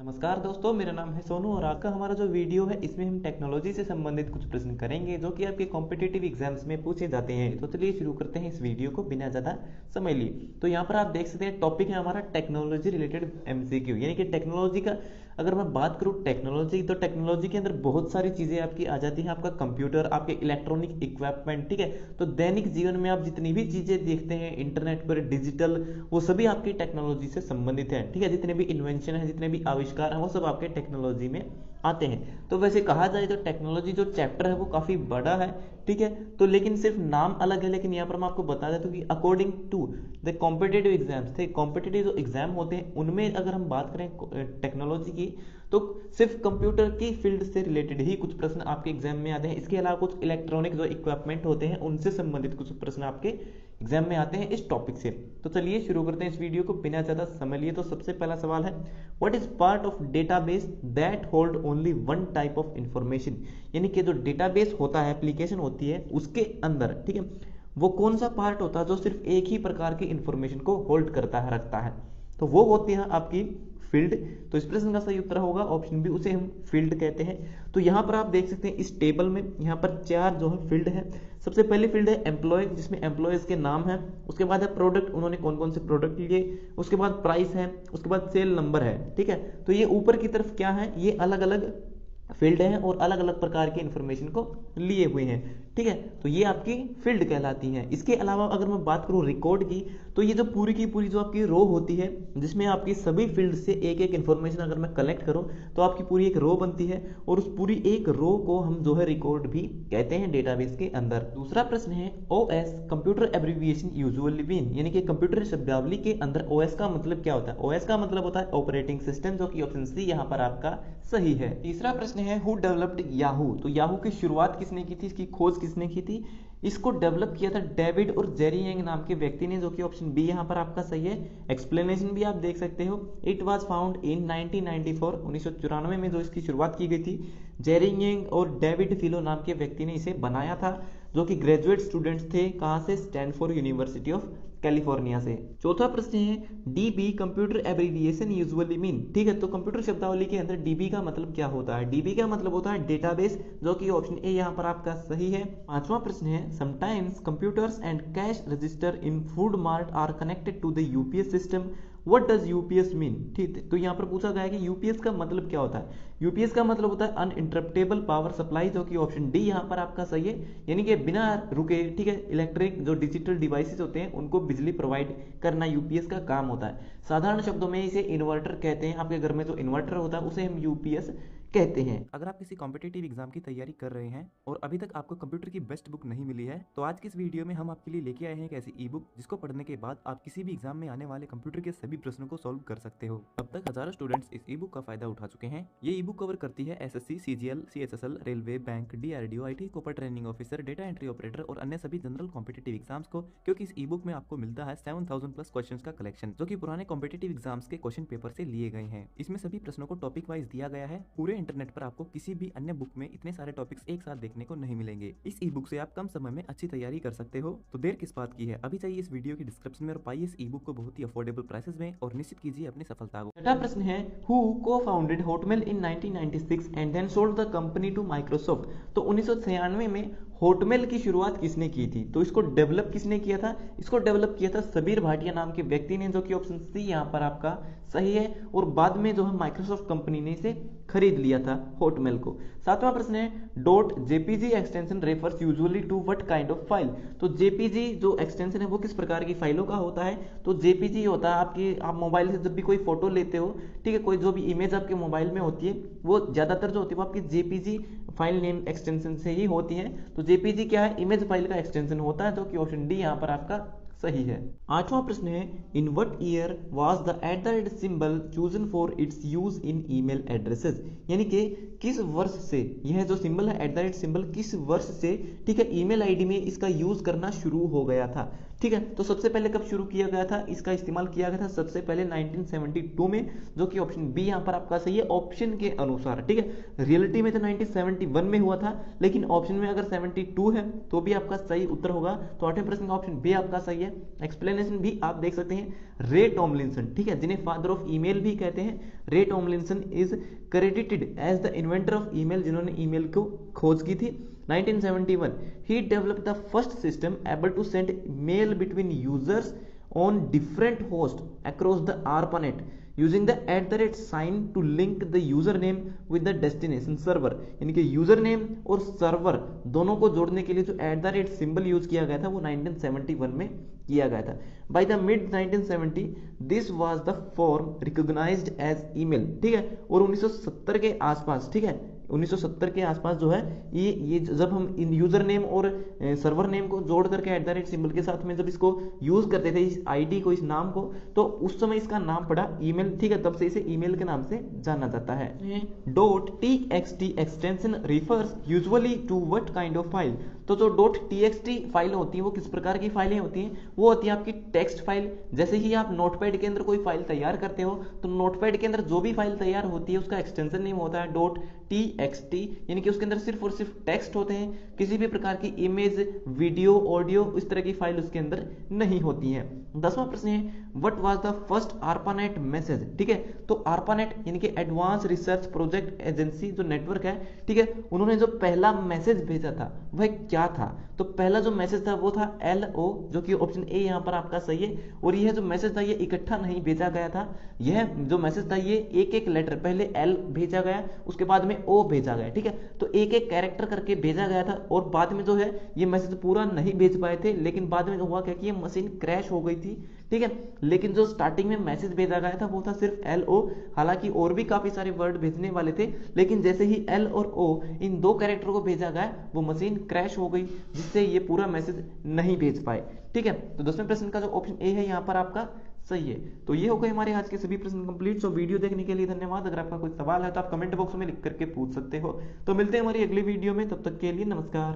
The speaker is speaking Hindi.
नमस्कार दोस्तों, मेरा नाम है सोनू और आज का हमारा जो वीडियो है इसमें हम टेक्नोलॉजी से संबंधित कुछ प्रश्न करेंगे जो कि आपके कॉम्पिटिटिव एग्जाम्स में पूछे जाते हैं। तो चलिए शुरू करते हैं इस वीडियो को बिना ज़्यादा समय लिए। तो यहाँ पर आप देख सकते हैं टॉपिक है हमारा टेक्नोलॉजी रिलेटेड एमसीक्यू, यानी कि टेक्नोलॉजी का अगर मैं बात करूँ टेक्नोलॉजी, तो टेक्नोलॉजी के अंदर बहुत सारी चीज़ें आपकी आ जाती हैं। आपका कंप्यूटर, आपके इलेक्ट्रॉनिक इक्विपमेंट, ठीक है। तो दैनिक जीवन में आप जितनी भी चीज़ें देखते हैं इंटरनेट पर, डिजिटल, वो सभी आपकी टेक्नोलॉजी से संबंधित है, ठीक है। जितने भी इन्वेंशन है, जितने भी आविष्कार हैं, वो सब आपके टेक्नोलॉजी में आते हैं। तो वैसे कहा जाए तो टेक्नोलॉजी जो चैप्टर है वो काफ़ी बड़ा है, ठीक है। तो लेकिन सिर्फ नाम अलग है, लेकिन यहाँ पर मैं आपको बता देता हूँ कि according to the competitive exams थे, कॉम्पिटेटिव जो एग्जाम होते हैं उनमें अगर हम बात करें टेक्नोलॉजी की, तो सिर्फ कंप्यूटर की फील्ड से रिलेटेड ही कुछ प्रश्न आपके एग्जाम में आते हैं। इसके अलावा कुछ इलेक्ट्रॉनिक जो इक्विपमेंट होते हैं उनसे संबंधित कुछ प्रश्न आपके एग्जाम में आते हैं इस टॉपिक से। तो चलिए शुरू करते हैं इस वीडियो को बिना ज़्यादा समय लिए। तो सबसे पहला सवाल है, what is part of database that hold only one type of information. यानी कि जो डेटाबेस होता है, एप्लीकेशन होती है, उसके अंदर, ठीक है, वो कौन सा पार्ट होता है जो सिर्फ एक ही प्रकार की इंफॉर्मेशन को होल्ड करता है, रखता है। तो वो होती है आपकी फील्ड। तो इस प्रश्न का सही उत्तर होगा ऑप्शन बी, उसे हम फील्ड कहते हैं। तो यहाँ पर आप देख सकते हैं इस टेबल में यहाँ पर चार जो है फील्ड है। सबसे पहली फील्ड है एम्प्लॉय, जिसमें एम्प्लॉयज के नाम है। उसके बाद है प्रोडक्ट, उन्होंने कौन कौन से प्रोडक्ट लिए। उसके बाद प्राइस है। उसके बाद सेल नंबर है, ठीक है। तो ये ऊपर की तरफ क्या है, ये अलग अलग फील्ड है और अलग अलग प्रकार की इंफॉर्मेशन को लिए हुए हैं, ठीक है। तो ये आपकी फील्ड कहलाती है। इसके अलावा अगर मैं बात करूं रिकॉर्ड की, तो ये जो पूरी की पूरी जो आपकी रो होती है, जिसमें आपकी सभी फील्ड से एक एक इंफॉर्मेशन अगर मैं कलेक्ट करूं तो आपकी पूरी एक रो बनती है, और उस पूरी एक रो को हम जो है रिकॉर्ड भी कहते हैं डेटाबेस के अंदर। दूसरा प्रश्न है, OS computer abbreviation usually mean, यानी कि कंप्यूटर शब्दावली के अंदर ओएस का मतलब क्या होता है। ओएस का मतलब होता है ऑपरेटिंग सिस्टम, जो कि ऑप्शन सी यहाँ पर आपका सही है। तीसरा प्रश्न है, हु डेवलप्ड याहू। तो याहू की शुरुआत किसने की थी, इसकी खोज किसने की थी। इसको डेवलप किया था डेविड और जेरी यंग नाम के व्यक्ति ने, जो कि ऑप्शन बी यहाँ पर आपका सही है। एक्सप्लेनेशन भी आप देख सकते हो, इट वाज फाउंड इन 1994, 1994 में जो इसकी शुरुआत की गई थी। जेरी यंग और डेविड फिलो नाम के व्यक्ति ने इसे बनाया था, जो कि ग्रेजुएट स्टूडेंट्स थे। कहाँ से, स्टैनफोर्ड यूनिवर्सिटी ऑफ कैलिफोर्निया से। चौथा प्रश्न है, dB computer abbreviation usually mean, ठीक है। तो कंप्यूटर शब्दावली के अंदर डीबी का मतलब क्या होता है। डीबी का मतलब होता है डेटाबेस, जो कि ऑप्शन ए यहाँ पर आपका सही है। पांचवा प्रश्न है, sometimes computers and cash register in food mart are connected to the UPS system, what does UPS mean. ठीक है, तो यहाँ पर पूछा गया है कि यूपीएस का मतलब क्या होता है। यूपीएस का मतलब होता है अनइंटरप्टेबल पावर सप्लाई, जो कि ऑप्शन डी यहाँ पर आपका सही है। यानी कि बिना रुके, ठीक है, इलेक्ट्रिक जो डिजिटल डिवाइसेस होते हैं उनको बिजली प्रोवाइड करना यूपीएस का काम होता है। साधारण शब्दों में इसे इन्वर्टर कहते हैं। आपके घर में जो इन्वर्टर होता है उसे हम यूपीएस कहते हैं। अगर आप किसी कॉम्पिटिटिव एग्जाम की तैयारी कर रहे हैं और अभी तक आपको कंप्यूटर की बेस्ट बुक नहीं मिली है, तो आज की इस वीडियो में हम आपके लिए लेके आए हैं एक ऐसी ई बुक जिसको पढ़ने के बाद आप किसी भी एग्जाम में आने वाले कंप्यूटर के सभी प्रश्नों को सॉल्व कर सकते हो। अब तक हजारों स्टूडेंट्स इस ई बुक का फायदा उठा चुके हैं। ये ई बुक कवर करती है SSC, CGL, CHSL, railway, bank, DRDO, IT, copper training officer, data entry operator और अन्य सभी जनरल कॉम्पिटिटिव एग्जाम्स को, क्योंकि इस ई बुक में आपको मिलता है 7000 प्लस क्वेश्चन का कलेक्शन, जो कि पुराने कॉम्पिटिटिव एग्जाम्स के क्वेश्चन पेपर से लिए गए हैं। इसमें सभी प्रश्नों को टॉपिक वाइज दिया गया है। पूरे इंटरनेट पर आपको किसी भी अन्य बुक में इतने सारे टॉपिक्स एक साथ देखने को नहीं मिलेंगे। इस ई बुक से आप कम समय में अच्छी तैयारी कर सकते हो। तो देर किस बात की है, अभी चाहिए इस वीडियो की डिस्क्रिप्शन में और पाइए इस ई बुक को बहुत ही अफोर्डेबल प्राइसेस में और निश्चित कीजिए अपनी सफलता को। छठा प्रश्न है, who co founded Hotmail in 1996 and then sold the company to Microsoft. तो 1996 में हॉटमेल की शुरुआत किसने की थी। तो इसको डेवलप किसने किया था, इसको डेवलप किया था सबीर भाटिया नाम के व्यक्ति ने, जो कि ऑप्शन सी यहाँ पर आपका सही है। और बाद में जो है माइक्रोसॉफ्ट कंपनी ने इसे खरीद लिया था हॉटमेल को। सातवां प्रश्न है, dot JPG extension refers usually to what kind of file. तो जेपीजी जो एक्सटेंशन है वो किस प्रकार की फाइलों का होता है। तो जेपीजी होता है आपकी, आप मोबाइल से जब भी कोई फोटो लेते हो, ठीक है, कोई जो भी इमेज आपके मोबाइल में होती है वो ज्यादातर जो होती है वो आपकी जेपीजी फाइल नेम एक्सटेंशन से ही होती है। तो जेपीजी क्या है, इमेज फाइल का एक्सटेंशन होता है, जो कि ऑप्शन डी यहाँ पर आपका सही है। आठवां प्रश्न है, in what year was the @ symbol chosen for its use in email addresses. यानी कि किस वर्ष से यह जो सिंबल है @ सिंबल किस वर्ष से, ठीक है, ईमेल आईडी में इसका यूज करना शुरू हो गया था। ठीक है। तो सबसे पहले कब शुरू किया गया था, इसका इस्तेमाल किया गया था सबसे पहले 1972 में, जो कि ऑप्शन बी यहाँ पर आपका सही है ऑप्शन के अनुसार। ठीक है, रियलिटी में तो 1971 में हुआ था, लेकिन ऑप्शन में अगर 72 है तो भी आपका सही उत्तर होगा। तो 8वें प्रश्न का ऑप्शन बी आपका सही है। एक्सप्लेनेशन भी आप देख सकते हैं, रे टॉमलिंसन, ठीक है, जिन्हें फादर ऑफ ईमेल भी कहते हैं, Ray Tomlinson is credited as the inventor of email, जिन्होंने ईमेल को खोज की थी। 1971 he developed the first system able to send mail between users on different hosts across the ARPANET using the @ sign to link the username with the destination server। यानी कि यूजरनेम और सर्वर दोनों को जोड़ने के लिए जो @ सिंबल यूज किया गया था वो 1971 में किया गया था। By the mid 1970 this was the form recognised as email. ठीक है, और 1970 के आसपास, ठीक है, 1970 के आसपास जो है ये जब हम इन यूजर नेम और सर्वर नेम को जोड़ करके @ सिंबल के साथ में जब इसको यूज करते थे, इस आईडी को, इस नाम को, तो उस समय इसका नाम पड़ा ईमेल। ठीक है, तब से इसे ईमेल के नाम से जाना जाता है। .txt extension refers usually to what kind of file. तो जो .txt फाइल होती है वो किस प्रकार की फाइलें होती हैं, वो होती है आपकी टेक्स्ट फाइल। जैसे ही आप नोटपैड के अंदर कोई फाइल तैयार करते हो तो नोटपैड के अंदर जो भी फाइल तैयार होती है उसका एक्सटेंशन नेम होता है .txt, यानी कि उसके अंदर सिर्फ और सिर्फ टेक्स्ट होते हैं, किसी भी प्रकार की इमेज, वीडियो, ऑडियो, इस तरह की फाइल उसके अंदर नहीं होती है। 10वां प्रश्न है what was the first ARPANET message. ठीक है, तो ARPANET यानी कि एडवांस रिसर्च प्रोजेक्ट एजेंसी जो नेटवर्क है, ठीक है, उन्होंने जो पहला मैसेज भेजा था वह क्या था। तो पहला जो मैसेज था वो था LO, जो कि ऑप्शन ए यहाँ पर आपका सही है। और यह जो मैसेज था ये इकट्ठा नहीं भेजा गया था, यह जो मैसेज था ये एक एक लेटर, पहले L भेजा गया, उसके बाद में O भेजा गया। ठीक है, तो एक एक कैरेक्टर करके भेजा गया था, और बाद में जो है ये मैसेज पूरा नहीं भेज पाए थे, लेकिन बाद में हुआ क्या कि ये मशीन क्रैश हो गई थी। ठीक है, लेकिन जो स्टार्टिंग में मैसेज भेजा गया था वो था सिर्फ LO। हालांकि और भी काफी सारे वर्ड भेजने वाले थे, लेकिन जैसे ही L और O इन दो कैरेक्टर को भेजा गया वो मशीन क्रैश हो गई, जिससे ये पूरा मैसेज नहीं भेज पाए। ठीक है, तो 10वें प्रश्न का जो ऑप्शन ए है यहाँ पर आपका सही है। तो ये हो गए हमारे आज के सभी प्रश्न कंप्लीट। सो वीडियो देखने के लिए धन्यवाद। अगर आपका कोई सवाल है तो आप कमेंट बॉक्स में लिख करके पूछ सकते हो। तो मिलते हैं हमारी अगली वीडियो में, तब तक के लिए नमस्कार।